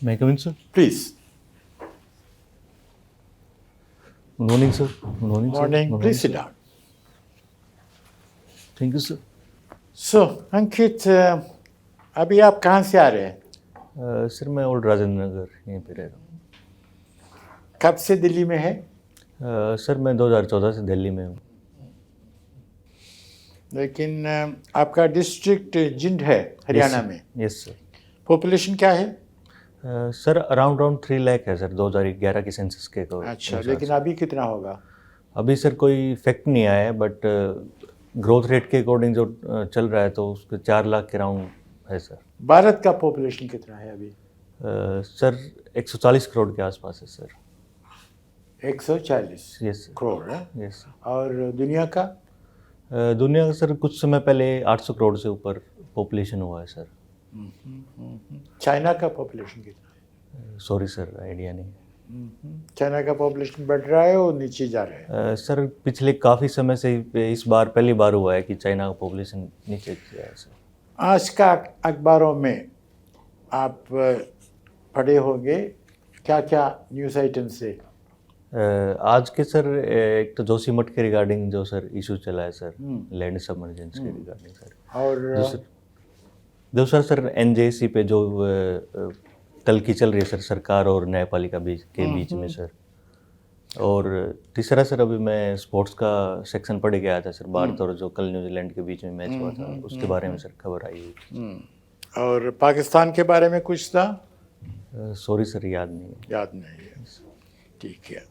May I come in, sir? Please. Good morning, sir. Good morning, sir. Morning. Good Please sit sir. down. Thank you, sir. So, Ankit, अभी आप कहाँ से आ रहे हैं? Sir मैं old Rajendra Nagar यहीं पे रह रहा हूँ। कब से दिल्ली में है? सर मैं 2014 से दिल्ली में हूँ। लेकिन आपका डिस्ट्रिक्ट जिंद है हरियाणा में। Yes sir. पॉपुलेशन क्या है? सर अराउंड 3 लाख है सर 2011 के सेंसस के को। अच्छा, लेकिन अभी कितना होगा? अभी सर कोई फैक्ट नहीं आया है, बट ग्रोथ रेट के अकॉर्डिंग जो चल रहा है तो उसके 4 लाख के राउंड है सर। भारत का पॉपुलेशन कितना है अभी? सर 140 करोड़ के आसपास है सर। 140 यस करोड़ है? यस। और दुनिया का? दुनिया का सर कुछ समय पहले 800 करोड़ से ऊपर पॉपुलेशन हुआ है सर। चाइना का पॉपुलेशन कितना है? सॉरी सर, आइडिया नहीं। चाइना का पॉपुलेशन बढ़ रहा है और नीचे जा रहा है? सर पिछले काफ़ी समय से इस बार पहली बार हुआ है कि चाइना का पॉपुलेशन नीचे गया है सर। आज का अखबारों में आप पढ़े होंगे, क्या क्या न्यूज़ आइटम से? आज के सर एक तो जोशीमठ के रिगार्डिंग जो सर इशू चला है सर, लैंड सबमर्जेंस के रिगार्डिंग सर। और दूसरा सर एनजेसी पे जो तल्खी चल रही है सर सरकार और न्यायपालिका के बीच में सर। और तीसरा सर अभी मैं स्पोर्ट्स का सेक्शन पढ़ के आया था सर, भारत और जो कल न्यूजीलैंड के बीच में मैच हुआ था उसके बारे में सर खबर आई हुई। और पाकिस्तान के बारे में कुछ था? सॉरी सर, याद नहीं है। याद नहीं है, ठीक है।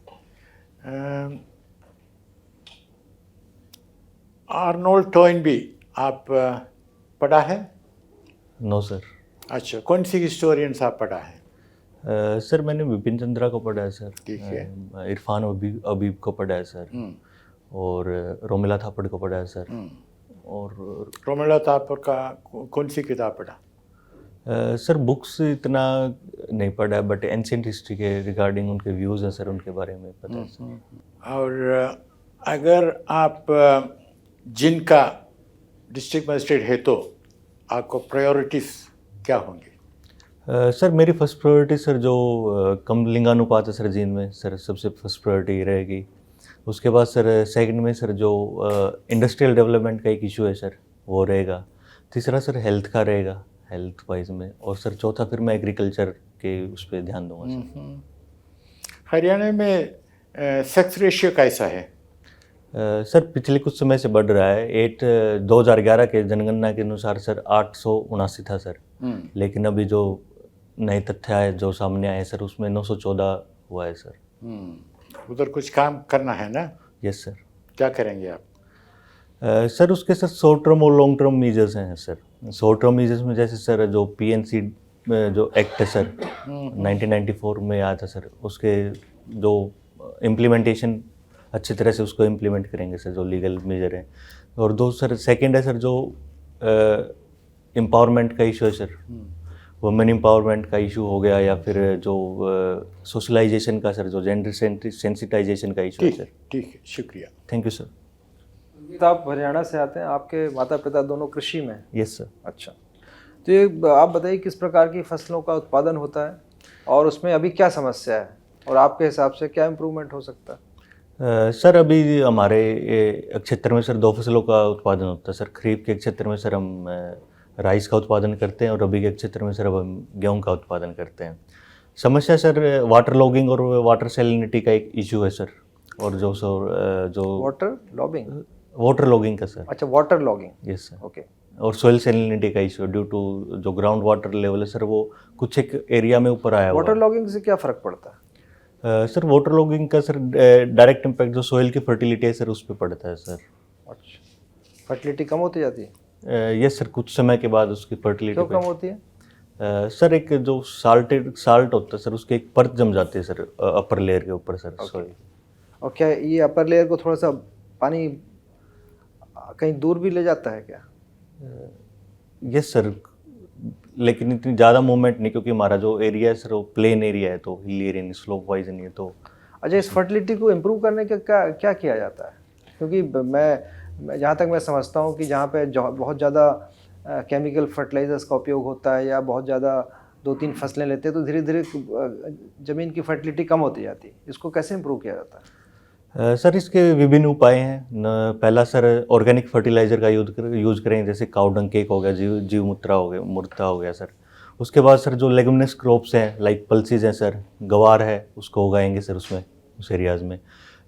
आर्नोल्ड टॉइनबी आप पढ़ा है? No sir. अच्छा, कौन सी हिस्टोरियंस आप पढ़ा है? सर मैंने विपिन चंद्रा को पढ़ा है सर। ठीक है। इरफान अबीब को पढ़ा है सर। और रोमिला थापड़ को पढ़ा है सर। और रोमिला थापड़ का कौन सी किताब पढ़ा? सर बुक्स इतना नहीं पढ़ा है, बट एंशिएंट हिस्ट्री के रिगार्डिंग उनके व्यूज़ हैं सर, उनके बारे में पता है सर। और अगर आप जिनका डिस्ट्रिक्ट मजिस्ट्रेट है तो आपको प्रायोरिटीज़ क्या होंगी? सर मेरी फर्स्ट प्रायोरिटी सर जो कम लिंगानुपात है सर जींद में सर, सबसे फर्स्ट प्रायोरिटी रहेगी। उसके बाद सर सेकंड में सर जो इंडस्ट्रियल डेवलपमेंट का एक इशू है सर वो रहेगा। तीसरा सर हेल्थ का रहेगा, हेल्थ वाइज में। और सर चौथा फिर मैं एग्रीकल्चर के उस पर ध्यान दूंगा सर। हरियाणा में सेक्स रेशियो कैसा है? सर पिछले कुछ समय से बढ़ रहा है। 2011 के जनगणना के अनुसार सर 879 था सर। लेकिन अभी जो नए तथ्य आए जो सामने आए सर उसमें 914 हुआ है सर। उधर कुछ काम करना है ना? Yes sir. क्या करेंगे आप? सर उसके सर शॉर्ट टर्म और लॉन्ग टर्म मीजर्स हैं सर। शॉर्ट टर्म मीजर्स में जैसे सर जो पीएनसी जो एक्ट है सर 1994 में आया था सर, उसके जो इम्प्लीमेंटेशन अच्छी तरह से उसको इम्प्लीमेंट करेंगे सर, जो लीगल मेजर है। और दो सर सेकंड है सर जो एम्पावरमेंट का इशू है सर, वुमेन एम्पावरमेंट का इशू हो गया, या फिर जो सोशलाइजेशन का सर, जो जेंडर सेंसिटाइजेशन का इशू है सर। ठीक है, शुक्रिया। Thank you sir. तो आप हरियाणा से आते हैं, आपके माता पिता दोनों कृषि में? Yes sir. अच्छा, तो ये आप बताइए किस प्रकार की फसलों का उत्पादन होता है और उसमें अभी क्या समस्या है और आपके हिसाब से क्या इम्प्रूवमेंट हो सकता है? सर अभी हमारे क्षेत्र में सर 2 फसलों का उत्पादन होता है सर। खरीफ के क्षेत्र में सर हम राइस का उत्पादन करते हैं और रबी के क्षेत्र में सर अब हम गेहूँ का उत्पादन करते हैं। समस्या सर वाटर लॉगिंग और वाटर सैलिनिटी का एक इशू है सर। और जो वाटर लॉगिंग का सर। अच्छा, water logging. Yes sir. Okay. और सोइल सैलिनिटी का इशू ड्यू टू जो ग्राउंड वाटर लेवल है सर वो कुछ एक एरिया में ऊपर आया हुआ है। वाटर लॉगिंग से क्या फ़र्क पड़ता है? सर वाटर लॉगिंग का सर डायरेक्ट इम्पैक्ट जो सोइल की फर्टिलिटी है सर उस पर पड़ता है सर। अच्छा, फर्टिलिटी कम होती जाती है? यस सर, कुछ समय के बाद उसकी फर्टिलिटी क्यों कम होती है? सर एक जो साल्ट होता है सर उसकी एक परत जम जाती है सर अपर लेयर के ऊपर सर सोइल। और क्या ये अपर लेयर को थोड़ा सा पानी कहीं दूर भी ले जाता है क्या? यस सर, लेकिन इतनी ज़्यादा मूवमेंट नहीं, क्योंकि हमारा जो एरिया है सर वो प्लेन एरिया है, तो हिल एरिया नहीं, स्लोप वाइज नहीं है तो। अच्छा, इस फर्टिलिटी को इम्प्रूव करने का क्या किया जाता है? क्योंकि मैं जहाँ तक मैं समझता हूँ कि जहाँ पे बहुत ज़्यादा केमिकल फर्टिलाइजर्स का उपयोग होता है या बहुत ज़्यादा 2-3 फसलें लेते हैं तो धीरे धीरे ज़मीन की फर्टिलिटी कम होती जाती है। इसको कैसे इम्प्रूव किया जाता है? सर इसके विभिन्न उपाय हैं पहला सर ऑर्गेनिक फर्टिलाइज़र का यूज़ करें, जैसे काउडंग केक हो गया, जीव मूत्रा हो गया सर। उसके बाद सर जो लेगुमिनस क्रॉप्स हैं लाइक पल्सीज हैं सर, गवार है उसको उगाएंगे सर उसमें, उस एरियाज़ में।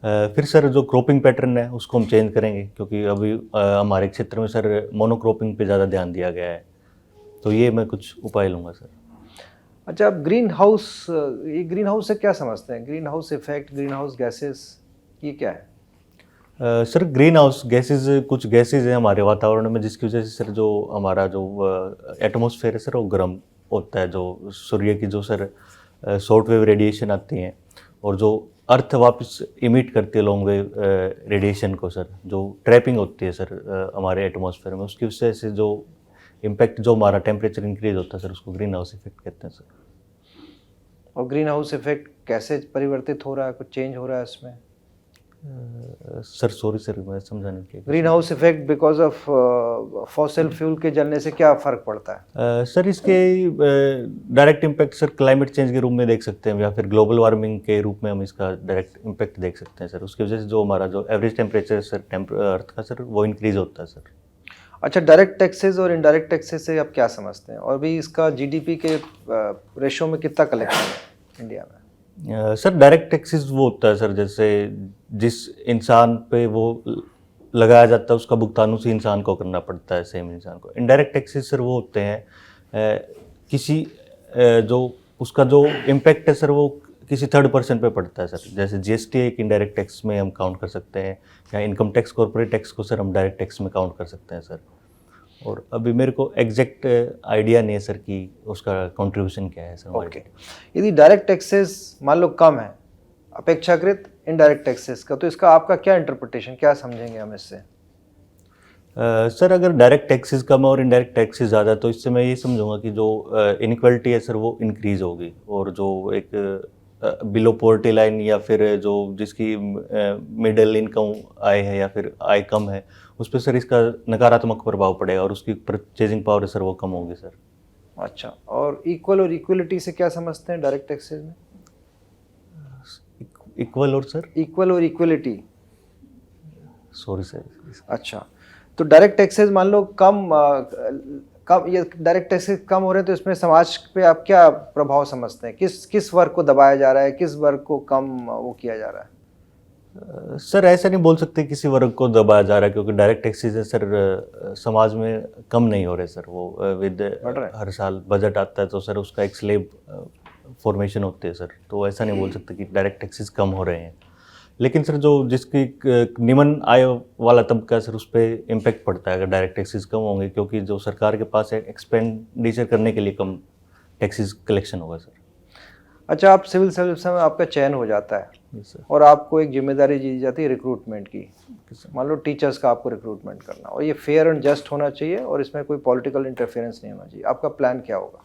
फिर सर जो क्रॉपिंग पैटर्न है उसको हम चेंज करेंगे, क्योंकि अभी हमारे क्षेत्र में सर मोनोक्रॉपिंग पे ज़्यादा ध्यान दिया गया है। तो ये मैं कुछ उपाय लूँगा सर। अच्छा, आप ग्रीन हाउस, ये ग्रीन हाउस से क्या समझते हैं? Green house effect, green house gases, ये क्या है? सर ग्रीन हाउस गैसेज, कुछ गैसेज हैं हमारे वातावरण में जिसकी वजह से सर जो हमारा जो एटमॉस्फेयर है सर वो गर्म होता है। जो सूर्य की जो सर शॉर्ट वेव रेडिएशन आती हैं और जो अर्थ वापस इमिट करती है लॉन्ग वेव रेडिएशन को सर, जो ट्रैपिंग होती है सर हमारे एटमॉस्फेयर में, उसकी वजह से जो इम्पैक्ट, जो हमारा टेम्परेचर इंक्रीज होता है सर, उसको ग्रीन हाउस इफेक्ट कहते हैं सर। और ग्रीन हाउस इफेक्ट कैसे परिवर्तित हो रहा है, कुछ चेंज हो रहा है इसमें? सर सॉरी सर, मैं समझा नहीं क्या। Green house effect because of fossil fuel के जलने से क्या फ़र्क पड़ता है? सर इसके direct impact sir climate change के रूप में देख सकते हैं, या फिर ग्लोबल वार्मिंग के रूप में हम इसका डायरेक्ट इम्पैक्ट देख सकते हैं सर। उसकी वजह से जो हमारा जो एवरेज टेम्परेचर सर अर्थ का सर वो इंक्रीज होता है सर। अच्छा, डायरेक्ट टैक्सेस और इनडायरेक्ट टैक्सेस से आप क्या समझते हैं? और भी इसका जीडीपी के रेशो में कितना कलेक्शन है इंडिया में? सर डायरेक्ट टैक्सेस वो होता है सर, जैसे जिस इंसान पे वो लगाया जाता है उसका भुगतान उसी इंसान को करना पड़ता है, सेम इंसान को। इनडायरेक्ट टैक्सेस सर वो होते हैं किसी जो उसका जो इम्पैक्ट है सर वो किसी थर्ड पर्सन पे पड़ता है सर। जैसे जीएसटी एक इनडायरेक्ट टैक्स में हम काउंट कर सकते हैं, या इनकम टैक्स, कॉर्पोरेट टैक्स को सर हम डायरेक्ट टैक्स में काउंट कर सकते हैं सर। और अभी मेरे को एग्जैक्ट आइडिया नहीं है सर कि उसका कंट्रीब्यूशन क्या है सर। ओके, यदि डायरेक्ट टैक्सेस मान लो कम है अपेक्षाकृत इनडायरेक्ट टैक्सेस का, तो इसका आपका क्या इंटरप्रिटेशन, क्या समझेंगे हम इससे? सर अगर डायरेक्ट टैक्सेस कम और इनडायरेक्ट टैक्सेस ज़्यादा, तो इससे मैं ये समझूंगा कि जो इनइक्वालिटी है सर वो इंक्रीज होगी, और जो एक बिलो पॉवर्टी लाइन या फिर जो जिसकी मिडिल इनकम आय है या फिर आय कम है, उस पर सर इसका नकारात्मक प्रभाव पड़ेगा और उसकी परचेजिंग पावर है सर वो कम होगी सर। अच्छा, और इक्वल और इक्वलिटी से क्या समझते हैं डायरेक्ट टैक्सेस में? इक्वल और सर इक्वल और इक्वलिटी, सॉरी सर। अच्छा, तो डायरेक्ट टैक्सेस मान लो कम ये डायरेक्ट टैक्सेस कम हो रहे हैं, तो इसमें समाज पे आप क्या प्रभाव समझते हैं? किस वर्ग को दबाया जा रहा है, किस वर्ग को कम वो किया जा रहा है? सर ऐसा नहीं बोल सकते किसी वर्ग को दबाया जा रहा है, क्योंकि डायरेक्ट टैक्सेस है सर समाज में कम नहीं हो रहे सर। वो विद हर साल बजट आता है तो सर उसका एक स्लेब फॉर्मेशन होती है सर, तो ऐसा नहीं बोल सकते कि डायरेक्ट टैक्सेस कम हो रहे हैं। लेकिन सर जो जिसकी निम्न आय वाला तबका सर उस पर इम्पैक्ट पड़ता है अगर डायरेक्ट टैक्सेस कम होंगे, क्योंकि जो सरकार के पास है एक्सपेंडिचर करने के लिए कम टैक्सेस कलेक्शन होगा सर। अच्छा, आप सिविल सर्विस में आपका चयन हो जाता है और आपको एक जिम्मेदारी दी जाती है रिक्रूटमेंट की। मान लो टीचर्स का आपको रिक्रूटमेंट करना, और ये फेयर एंड जस्ट होना चाहिए और इसमें कोई पॉलिटिकल इंटरफेरेंस नहीं होना चाहिए। आपका प्लान क्या होगा?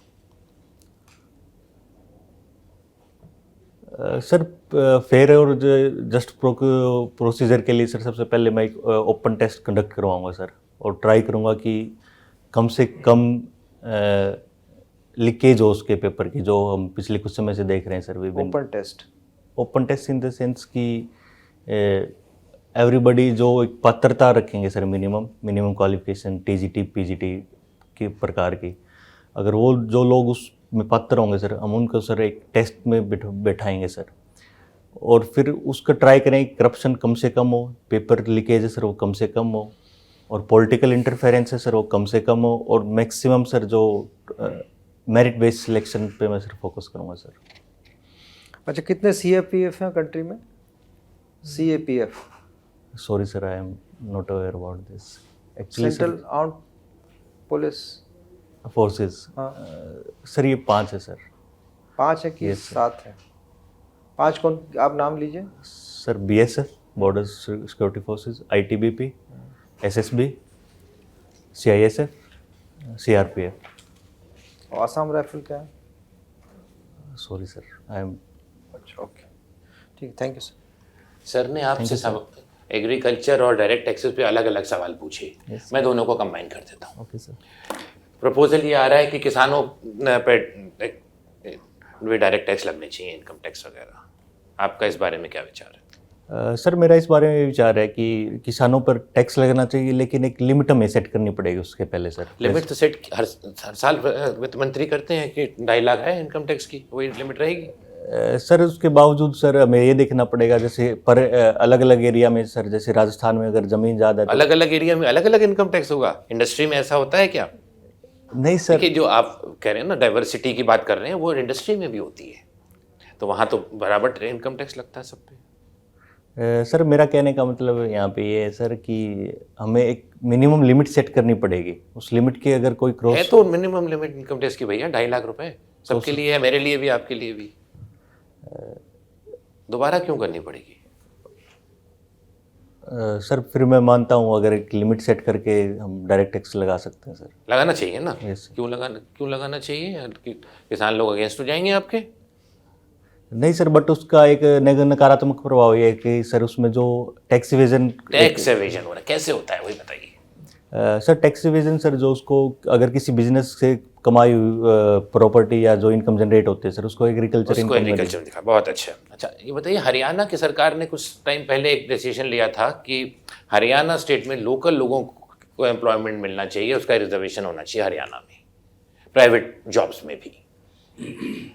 सर फेयर और जस्ट प्रोसीजर के लिए सर सबसे पहले मैं एक ओपन टेस्ट कंडक्ट करवाऊंगा सर, और ट्राई करूंगा कि कम से कम लीकेज हो उसके पेपर की, जो हम पिछले कुछ समय से देख रहे हैं sir. Open test in the sense कि एवरीबडी जो एक पात्रता रखेंगे sir, minimum qualification TGT PGT के प्रकार की, अगर वो जो लोग उस में पात्र होंगे सर, हम उनको सर एक टेस्ट में बैठाएंगे सर, और फिर उसका ट्राई करें करप्शन कम से कम हो, पेपर लीकेज है सर वो कम से कम हो, और पॉलिटिकल इंटरफेरेंस है सर वो कम से कम हो, और मैक्सिमम सर जो मेरिट बेस्ड सिलेक्शन पे मैं सर फोकस करूँगा सर। अच्छा, कितने CAPF हैं कंट्री में? CAPF, sorry sir, I am not aware about this actually. Central armed police forces, sir ये 5 है सर। 5 है कि 7 है? 5 कौन, आप नाम लीजिए sir. BSF border security forces, ITBP, SSB, CISF, CRPF। और आसाम राइफल क्या है? Sorry sir, I am. अच्छा, ओके, ठीक, थैंक यू सर। सर ने आपसे एग्रीकल्चर और डायरेक्ट टैक्सेस पे अलग अलग सवाल पूछे, मैं दोनों को कंबाइन कर देता हूँ। Okay sir. प्रपोजल ये आ रहा है कि किसानों पे डायरेक्ट टैक्स लगने चाहिए, इनकम टैक्स वगैरह। आपका इस बारे में क्या विचार है? सर मेरा इस बारे में विचार है कि किसानों पर टैक्स लगना चाहिए, लेकिन एक लिमिट हमें सेट करनी पड़ेगी उसके पहले सर। लिमिट तो सेट हर साल वित्त मंत्री करते हैं कि 2.5 लाख है इनकम टैक्स की, वही लिमिट रहेगी। सर उसके बावजूद सर हमें ये देखना पड़ेगा, जैसे पर अलग अलग एरिया में सर, जैसे राजस्थान में अगर ज़मीन ज़्यादा है तो अलग अलग एरिया में अलग अलग इनकम टैक्स होगा। इंडस्ट्री में ऐसा होता है क्या? नहीं सर। देखिए, जो आप कह रहे हैं ना डाइवर्सिटी की बात कर रहे हैं, वो इंडस्ट्री में भी होती है, तो वहाँ तो बराबर इनकम टैक्स लगता है सब पे। सर मेरा कहने का मतलब यहाँ पे ये है सर कि हमें एक मिनिमम लिमिट सेट करनी पड़ेगी। उस लिमिट के अगर कोई है क्रॉस तो मिनिमम लिमिट इनकम टैक्स की भैया 2.5 लाख रुपए सबके लिए है, मेरे लिए भी, आपके लिए भी। दोबारा क्यों करनी पड़ेगी? सर फिर मैं मानता हूँ अगर एक लिमिट सेट करके हम डायरेक्ट टैक्स लगा सकते हैं सर। लगाना चाहिए ना। Yes, क्यों लगाना चाहिए? किसान लोग अगेंस्ट हो जाएंगे आपके। नहीं सर, बट उसका एक नकारात्मक प्रभाव ये है कि सर उसमें जो टैक्स इवेजन हो रहा है, कैसे होता है वही बताइए। सर टैक्स इवेजन सर, जो उसको अगर किसी बिजनेस से कमाई प्रॉपर्टी या जो इनकम जनरेट होती है सर, उसको एग्रीकल्चर एग्रीकल्चर दिखा। बहुत अच्छा। ये बताइए, हरियाणा की सरकार ने कुछ टाइम पहले एक डिसीजन लिया था कि हरियाणा स्टेट में लोकल लोगों को एम्प्लॉयमेंट मिलना चाहिए, उसका रिजर्वेशन होना चाहिए हरियाणा में, प्राइवेट जॉब्स में भी।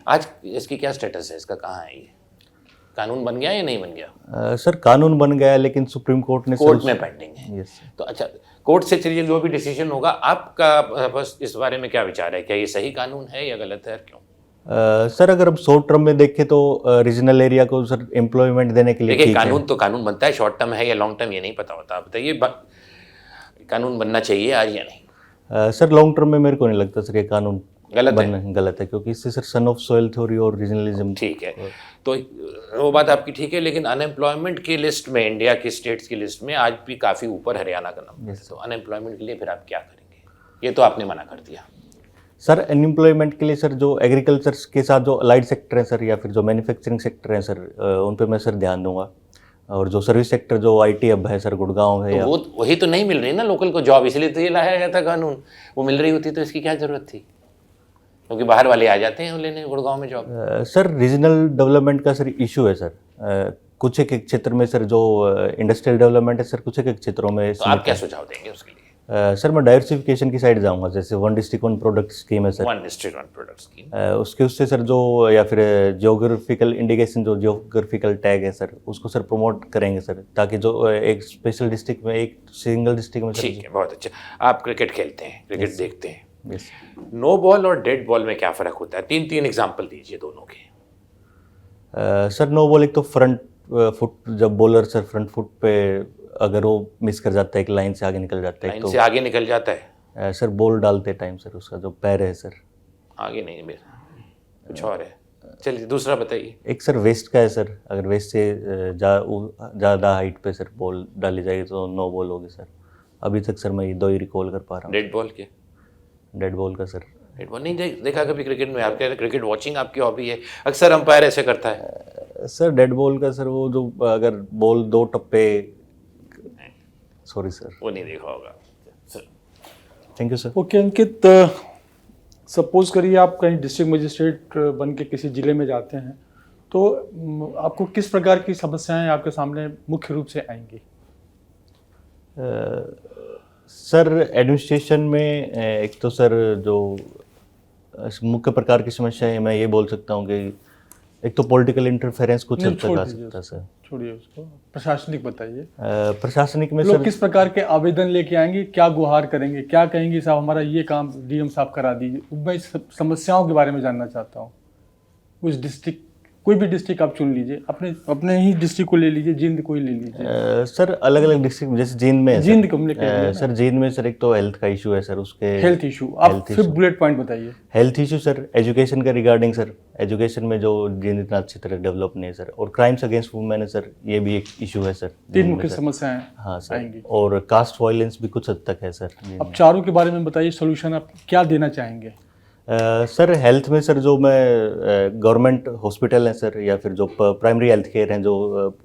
आज इसकी क्या स्टेटस है, इसका कहाँ है? ये कानून बन गया या नहीं बन गया? सर कानून बन गया, लेकिन सुप्रीम कोर्ट ने कोर्ट में पेंडिंग है। यस। तो अच्छा, कोर्ट से चलिए, जो भी डिसीजन होगा, आपका बस इस बारे में क्या विचार है? क्या ये सही कानून है या गलत है, क्यों? सर अगर हम शॉर्ट टर्म में देखें तो रीजनल एरिया को सर एम्प्लॉयमेंट देने के लिए देखिए, ठीक है। कानून तो कानून बनता है, शॉर्ट टर्म है या लॉन्ग टर्म ये नहीं पता होता। आप बताइए, कानून बनना चाहिए आज या नहीं? सर लॉन्ग टर्म में मेरे को नहीं लगता सर ये कानून गलत है, क्योंकि इससे sir son of soil theory और रीजनलिज्म। ठीक है, तो वो बात आपकी ठीक है, लेकिन अनएम्प्लॉयमेंट की लिस्ट में, इंडिया की स्टेट्स की लिस्ट में आज भी काफ़ी ऊपर हरियाणा का नंबर है। तो अनएम्प्लॉयमेंट के लिए फिर आप क्या करेंगे? ये तो आपने मना कर दिया। सर अनएम्प्लॉयमेंट के लिए सर जो एग्रीकल्चर के साथ जो अलाइड सेक्टर है सर, या फिर जो मैन्युफैक्चरिंग सेक्टर है सर, उन पे मैं सर ध्यान दूंगा। और जो सर्विस सेक्टर, जो IT हब है सर गुड़गांव है, तो वही तो नहीं मिल रही ना लोकल को जॉब, इसलिए तो ये लाया गया था कानून। वो मिल रही होती तो इसकी क्या जरूरत थी? क्योंकि बाहर वाले आ जाते हैं लेने गुड़गांव में जॉब। सर रीजनल डेवलपमेंट का सर इशू है सर। कुछ एक क्षेत्र में सर जो इंडस्ट्रियल डेवलपमेंट है सर, कुछ एक क्षेत्रों में। तो आप क्या सुझाव देंगे उसके लिए? सर मैं डाइवर्सिफिकेशन की साइड जाऊंगा, जैसे one district one product scheme है sir. One district one product scheme, उससे सर जो, या फिर जियोग्राफिकल इंडिकेशन, जो जियोग्राफिकल टैग है सर, उसको सर प्रमोट करेंगे सर, ताकि जो एक स्पेशल डिस्ट्रिक्ट में, एक सिंगल डिस्ट्रिक्ट में। ठीक है, बहुत अच्छा। आप क्रिकेट खेलते हैं, क्रिकेट देखते हैं, यस। नो बॉल और डेड बॉल में क्या फ़र्क होता है? तीन एग्जाम्पल दीजिए दोनों के। सर नो बॉल, एक तो फ्रंट फुट, जब बॉलर सर फ्रंट फुट पे अगर वो मिस कर जाता है, एक लाइन से आगे निकल जाता है, लाइन से आगे निकल जाता है सर बॉल डालते टाइम सर, उसका जो पैर है सर आगे नहीं, मेरा कुछ और है। चलिए दूसरा बताइए। एक सर वेस्ट का है सर, अगर वेस्ट से ज़्यादा हाइट पे सर बॉल डाली जाएगी तो नो बॉल होगी सर। अभी तक सर मैं ये दो ही रिकॉल कर पा रहा हूँ। डेड बॉल के? डेड बॉल का सर, डेड बॉल नहीं देखा कभी क्रिकेट में? आप कह रहे हैं क्रिकेट वॉचिंग आपकी हॉबी है, अक्सर अंपायर ऐसे करता है। सर डेड बॉल का सर, वो जो अगर बॉल दो टप्पे, सॉरी सर, वो नहीं देखा होगा sir. Thank you sir. Okay Ankit, suppose करिए आप कहीं डिस्ट्रिक्ट मजिस्ट्रेट बन के किसी ज़िले में जाते हैं, तो आपको किस प्रकार की समस्याएं आपके सामने मुख्य रूप से आएंगी? सर एडमिनिस्ट्रेशन में एक तो सर जो मुख्य प्रकार की समस्या है, मैं ये बोल सकता हूँ कि एक तो पॉलिटिकल इंटरफेरेंस कुछ हद तक आ सकता है सर। छोड़िए उसको, प्रशासनिक बताइए। प्रशासनिक में लोग सर किस प्रकार के आवेदन लेके आएंगे, क्या गुहार करेंगे, क्या कहेंगे साहब हमारा ये काम DM साहब करा दीजिए? मैं इस समस्याओं के बारे में जानना चाहता हूँ। उस डिस्ट्रिक्ट, कोई भी डिस्ट्रिक्ट आप चुन लीजिए, अपने ही डिस्ट्रिक्ट को ले लीजिए, जींद को ही ले लीजिए। सर अलग अलग डिस्ट्रिक्ट, जैसे जींद में है सर, जींद को हमने कह दिया ना। सर जींद में सर एक तो हेल्थ का इशू है सर, उसके हेल्थ इशू, आप फिर बुलेट पॉइंट बताइए। हेल्थ इशू सर, एजुकेशन का रिगार्डिंग सर, एजुकेशन में जो जींद इतना अच्छी तरह डेवलप नहीं है सर, और क्राइम्स अगेंस्ट वुमेन है सर, ये भी एक इशू है सर। तीन मुख्य समस्याएं हाँ सर आएंगी। और कास्ट वायलेंस भी कुछ हद तक है सर। अब चारों के बारे में बताइए, सोल्यूशन आप क्या देना चाहेंगे? सर हेल्थ में सर जो मैं गवर्नमेंट हॉस्पिटल है सर या फिर जो प्राइमरी हेल्थ केयर हैं जो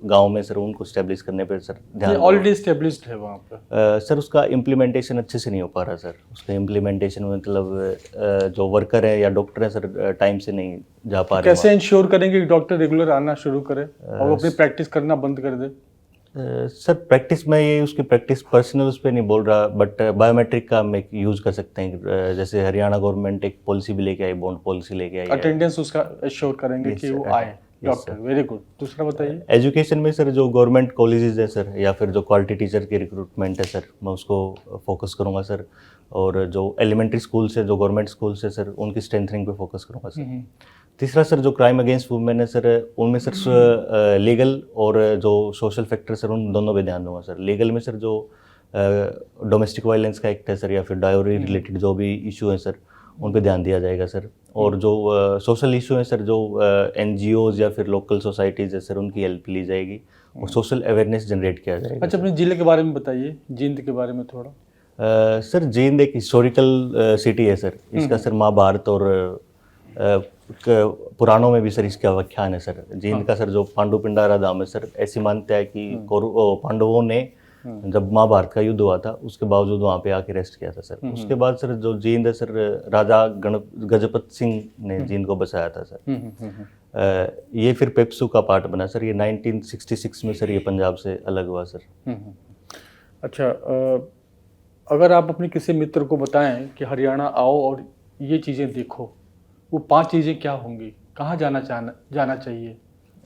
गांव में सर उनको स्टैब्लिश करने पे सर ध्यान ऑलरेडी स्टेब्लिश्ड है वहाँ पे। सर उसका इम्प्लीमेंटेशन अच्छे से नहीं हो पा रहा सर। उसका इम्प्लीमेंटेशन मतलब जो वर्कर है या डॉक्टर है सर टाइम से नहीं जा पा रहे कैसे इंश्योर करेंगे कि डॉक्टर रेगुलर आना शुरू करे और वो अपनी प्रैक्टिस करना बंद कर दे? सर प्रैक्टिस में ये उसकी प्रैक्टिस पर्सनल उस पर नहीं बोल रहा बट बायोमेट्रिक का हम एक यूज़ कर सकते हैं। जैसे हरियाणा गवर्नमेंट एक पॉलिसी भी लेके आई, बॉन्ड पॉलिसी लेके आई है। अटेंडेंस उसका एश्योर करेंगे Yes, कि sir. वो आए डॉक्टर। Very good. दूसरा बताइए। एजुकेशन में सर जो गवर्नमेंट कॉलेजेस है सर या फिर जो क्वालिटी टीचर की रिक्रूटमेंट है सर मैं उसको फोकस करूंगा सर। और जो एलिमेंट्री स्कूल्स है जो गवर्नमेंट स्कूल्स है सर उनकी स्ट्रेंथनिंग पे फोकस करूंगा सर। तीसरा सर जो क्राइम अगेंस्ट वुमेन है सर उनमें सर लीगल और जो सोशल फैक्टर सर उन दोनों पे ध्यान दूंगा सर। लीगल में सर जो डोमेस्टिक वायलेंस का एक्ट है सर या फिर डायोरी रिलेटेड जो भी इशू है सर उन पे ध्यान दिया जाएगा सर। और जो सोशल इशू है सर जो NGOs या फिर लोकल सोसाइटीज़ है सर उनकी हेल्प ली जाएगी और सोशल अवेयरनेस जनरेट किया जाएगा। अच्छा, अपने जिले के बारे में बताइए, जींद के बारे में थोड़ा। सर जींद एक हिस्टोरिकल सिटी है सर। इसका सर महाभारत और पुराणों में भी सर इसका व्याख्यान है सर। जींद का सर जो पांडु पिंडारा धाम है सर ऐसी मानता है कि पांडवों ने जब महाभारत का युद्ध हुआ था उसके बावजूद वहाँ पे आके रेस्ट किया था सर। उसके बाद सर जो जींद है सर राजा गजपत सिंह ने जींद को बसाया था सर। ये फिर पेप्सू का पार्ट बना सर। ये 1966 में सर ये पंजाब से अलग हुआ सर। अच्छा, अगर आप अपने किसी मित्र को बताएं कि हरियाणा आओ और ये चीज़ें देखो, वो 5 चीज़ें क्या होंगी? कहाँ जाना चाहिए?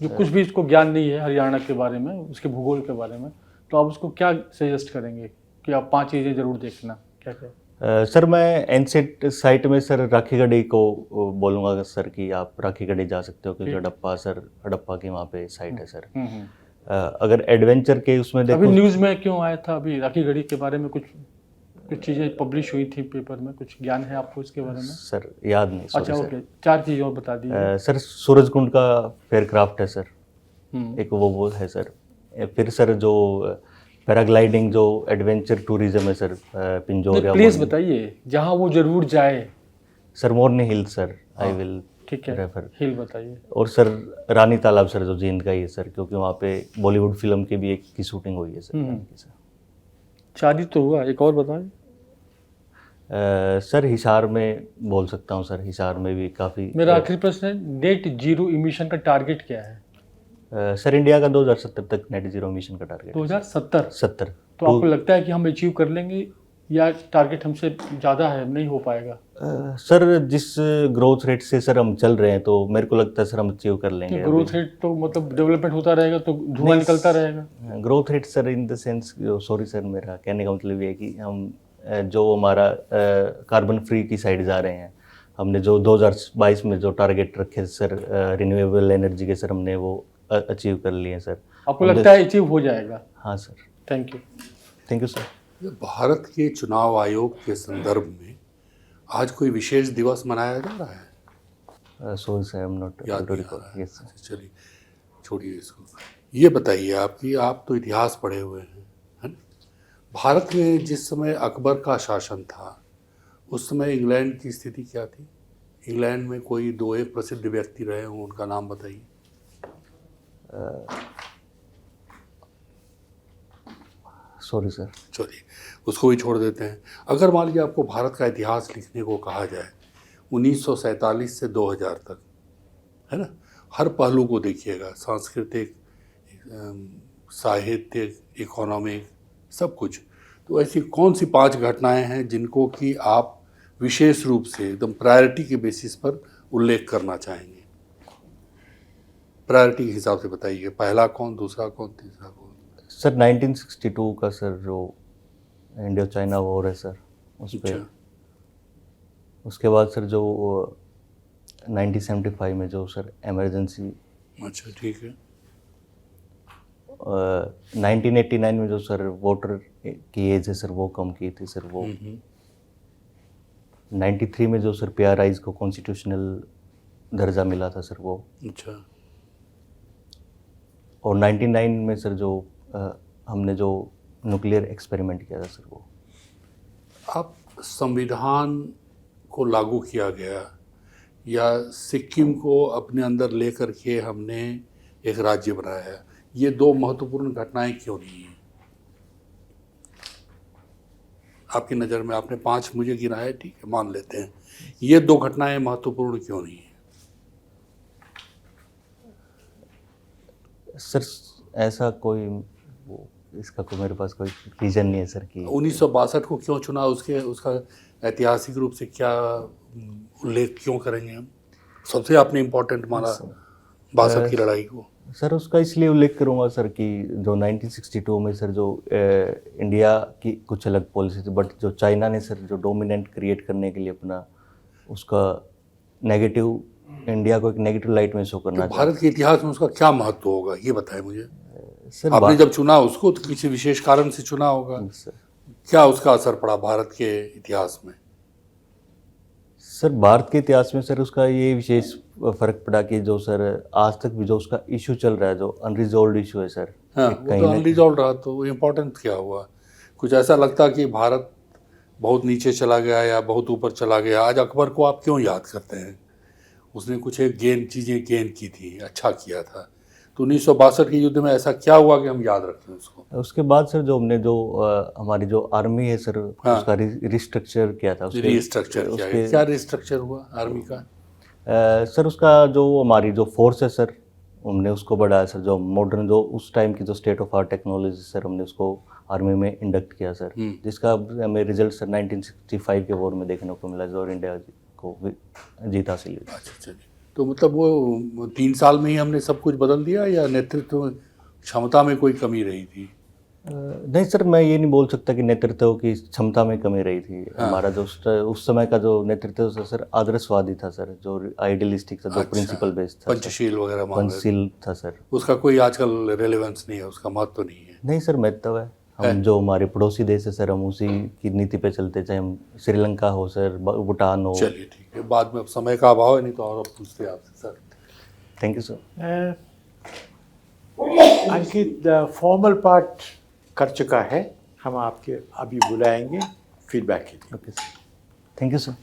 जो कुछ भी इसको ज्ञान नहीं है हरियाणा के बारे में, उसके भूगोल के बारे में, तो आप उसको क्या सजेस्ट करेंगे कि आप 5 चीज़ें ज़रूर देखना? क्या क्या? सर मैं एनसेट साइट में सर राखीगढ़ी को बोलूँगा सर कि आप राखीगढ़ी जा सकते हो क्योंकि हड़प्पा की वहाँ पे साइट है सर। अगर एडवेंचर के उसमें अभी देखो न्यूज़ में क्यों आया था अभी राखीगढ़ी के बारे में? कुछ चीज़ें पब्लिश हुई थी पेपर में, कुछ ज्ञान है आपको इसके बारे में? सर याद नहीं। अच्छा, ओके, 4 चीज़ और बता दीजिए। सर सूरजकुंड का फेयरक्राफ्ट है सर, हम्म। एक वो है सर। फिर सर जो पैराग्लाइडिंग जो एडवेंचर टूरिज्म है सर पिंजौर या प्लीज़ मोरनी। बताइए जहाँ वो जरूर जाए। Sir Morni hill sir I will ठीक है, रेफर। हिल बताइए। और सर रानी तालाब सर जो जींद का ही है सर क्योंकि वहाँ पे बॉलीवुड फिल्म की भी एक की शूटिंग हुई है सर। सर 4 ही तो हुआ, एक और बताएं। सर हिसार में बोल सकता हूँ सर। हिसार में भी काफ़ी मेरा आखिरी प्रश्न है, नेट जीरो इमिशन का टारगेट क्या है? सर इंडिया का 2070 तक नेट जीरो मिशन का टारगेट 2070? 70। तो आपको लगता है कि हम अचीव कर लेंगे या टारगेट हमसे ज़्यादा है, नहीं हो पाएगा? सर जिस ग्रोथ रेट से सर हम चल रहे हैं तो मेरे को लगता है सर हम अचीव कर लेंगे। ग्रोथ रेट तो मतलब डेवलपमेंट होता रहेगा तो धुआं निकलता रहेगा। Growth rate sir in the sense, sorry sir मेरा कहने का मतलब ये है कि हम जो हमारा कार्बन फ्री की साइड जा रहे हैं, हमने जो 2022 में जो टारगेट रखे सर रिन्यूएबल एनर्जी के सर हमने वो अचीव कर लिए सर। आपको लगता है अचीव हो जाएगा? हाँ sir. Thank you. Thank you sir. Bharat के चुनाव आयोग के संदर्भ में आज कोई विशेष दिवस मनाया जा रहा है? Sorry sir I am not याद एबल टू नहीं आ रिकॉल। रहा है। Yes sir. अच्छा, चलिए छोड़िए इसको। ये बताइए आप तो इतिहास पढ़े हुए हैं, है ना? भारत में जिस समय अकबर का शासन था उस समय इंग्लैंड की स्थिति क्या थी? इंग्लैंड में कोई 2 प्रसिद्ध व्यक्ति रहे हों, उनका नाम बताइए। Sorry sir. चलिए उसको भी छोड़ देते हैं। अगर मान लीजिए आपको भारत का इतिहास लिखने को कहा जाए 1947 से 2000 तक, है ना, हर पहलू को देखिएगा, सांस्कृतिक, साहित्यिक, इकोनॉमिक, सब कुछ। तो ऐसी कौन सी 5 घटनाएं हैं जिनको कि आप विशेष रूप से एकदम प्रायोरिटी के बेसिस पर उल्लेख करना चाहेंगे? प्रायोरिटी के हिसाब से बताइए, पहला कौन, दूसरा कौन, तीसरा कौन? सर 1962 का सर जो इंडिया चाइना वॉर है सर उस पर। अच्छा। उसके बाद सर जो 1975 में जो सर इमरजेंसी, अच्छा, ठीक है। 1989 में जो सर वोटर की एज है सर वो कम की थी सर वो। 93 में जो सर PRIs को कॉन्स्टिट्यूशनल दर्जा मिला था सर वो। अच्छा। और 99 में सर जो हमने जो न्यूक्लियर एक्सपेरिमेंट किया था सर वो। आप संविधान को लागू किया गया या सिक्किम को अपने अंदर लेकर के हमने एक राज्य बनाया, ये दो महत्वपूर्ण घटनाएं क्यों नहीं हैं आपकी नज़र में? आपने 5 मुझे गिनाया, ठीक है, मान लेते हैं, ये 2 घटनाएं महत्वपूर्ण क्यों नहीं है? सर ऐसा कोई इसका कोई मेरे पास कोई रीज़न नहीं है सर कि 1962 को क्यों चुना, उसका ऐतिहासिक रूप से क्या उल्लेख क्यों करेंगे हम? सबसे आपने इम्पोर्टेंट माना 62 की लड़ाई को। सर उसका इसलिए उल्लेख करूंगा सर कि जो 1962 में सर जो इंडिया की कुछ अलग पॉलिसी थी, बट जो चाइना ने सर जो डोमिनेंट क्रिएट करने के लिए अपना उसका नेगेटिव, इंडिया को एक नेगेटिव लाइट में शो करना तो भारत के इतिहास में उसका क्या महत्व होगा, ये बताएं मुझे। सर आपने जब चुना उसको तो किसी विशेष कारण से चुना होगा, सर क्या उसका असर पड़ा भारत के इतिहास में? सर भारत के इतिहास में सर उसका ये विशेष फर्क पड़ा कि जो सर आज तक भी जो उसका इशू चल रहा है, जो अनरिजॉल्व इशू है सर, हाँ, वो तो अनरिजॉल्व रहा, तो इम्पोर्टेंट क्या हुआ? कुछ ऐसा लगता कि भारत बहुत नीचे चला गया या बहुत ऊपर चला गया? आज अकबर को आप क्यों याद करते हैं? उसने कुछ एक चीज़ें गेन की थी, अच्छा किया था, तो 1962 के युद्ध में ऐसा क्या हुआ कि हम याद रखें उसको? उसके बाद सर जो हमने जो हमारी जो आर्मी है सर, हाँ। उसका रिस्ट्रक्चर किया था, रिस्ट्रक्चर किया है। क्या रिस्ट्रक्चर हुआ आर्मी का? सर उसका जो हमारी जो फोर्स है सर, हमने उसको बढ़ाया सर, जो मॉडर्न जो उस टाइम की जो state of art technology sir, हमने उसको आर्मी में इंडक्ट किया सर, जिसका हमें रिजल्ट सर 1965 के वॉर में देखने को मिला, जो इंडिया को जीत हासिल हुई। अच्छा चलिए, तो मतलब वो 3 साल में ही हमने सब कुछ बदल दिया या नेतृत्व क्षमता में कोई कमी रही थी? नहीं सर, मैं ये नहीं बोल सकता कि नेतृत्व की क्षमता में कमी रही थी। हमारा जो उस समय का जो नेतृत्व था सर, आदर्शवादी था सर, जो आइडियलिस्टिक था, जो प्रिंसिपल बेस्ड था, पंचशील वगैरह मान रहे थे। पंचशील था सर। उसका कोई आजकल रेलेवेंस नहीं है, उसका महत्व नहीं है। नहीं सर, महत्व है। हम जो हमारे पड़ोसी देश है सर, हम उसी की नीति पे चलते, चाहे हम श्रीलंका हो सर, भूटान हो। चलिए ठीक है, बाद में अब समय का अभाव है, नहीं तो और पूछते आपसे sir. Thank you sir. Ankit formal part कर चुका है, हम आपके अभी बुलाएंगे फीडबैक के लिए। Okay sir, thank you sir.